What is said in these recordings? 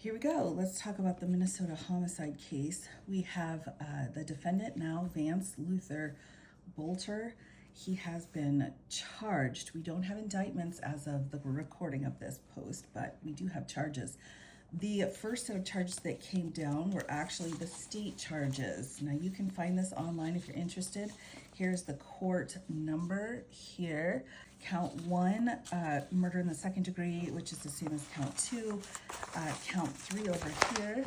Here we go. Let's talk about the Minnesota homicide case. We have the defendant now, Vance Luther Boelter. He has been charged. We don't have indictments as of the recording of this post, but we do have charges. The first set of charges that came down were actually the state charges. Now you can find this online if you're interested. Here's the court number here. Count 1, murder in the second degree, which is the same as count 2. Count 3 over here.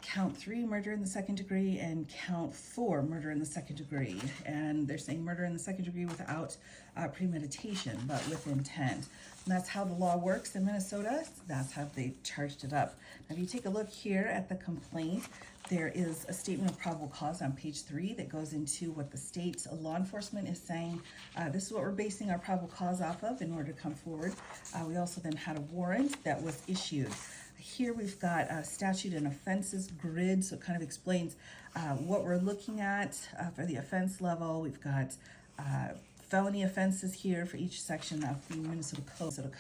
Count 3, murder in the second degree, and count 4, murder in the second degree. And they're saying murder in the second degree without premeditation, but with intent. And that's how the law works in Minnesota. That's how they charged it up. Now, if you take a look here at the complaint, there is a statement of probable cause on page 3 that goes into what the state law enforcement is saying. This is what we're basing our probable cause off of in order to come forward. We also then had a warrant that was issued. Here we've got a statute and offenses grid, so it kind of explains what we're looking at for the offense level. We've got felony offenses here for each section of the Minnesota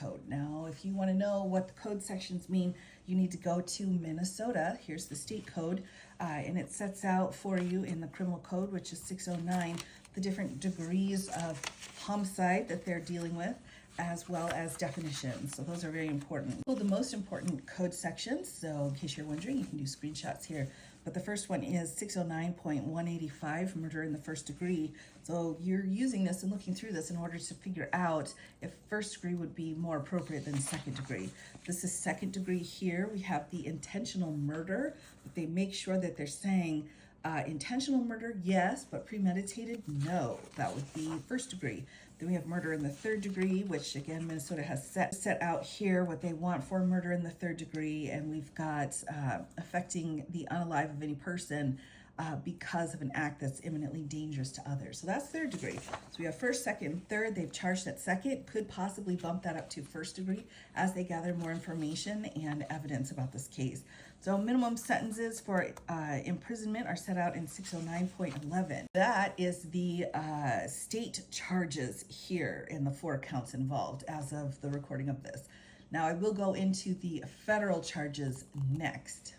Code. Now, if you want to know what the code sections mean, you need to go to Minnesota. Here's the state code, and it sets out for you in the criminal code, which is 609, the different degrees of homicide that they're dealing with, as well as definitions. So those are very important. Well, the most important code sections, so in case you're wondering, you can do screenshots here. But the first one is 609.185, murder in the first degree. So you're using this and looking through this in order to figure out if first degree would be more appropriate than second degree. This is second degree here. We have the intentional murder, but they make sure that they're saying intentional murder, yes, but premeditated, no. That would be first degree. Then we have murder in the third degree, which again, Minnesota has set out here what they want for murder in the third degree. And we've got affecting the unalive of any person because of an act that's imminently dangerous to others. So that's third degree. So we have first, second, and third. They've charged at second, could possibly bump that up to first degree as they gather more information and evidence about this case. So minimum sentences for imprisonment are set out in 609.11. That is the state charges here in the 4 counts involved as of the recording of this. Now I will go into the federal charges next.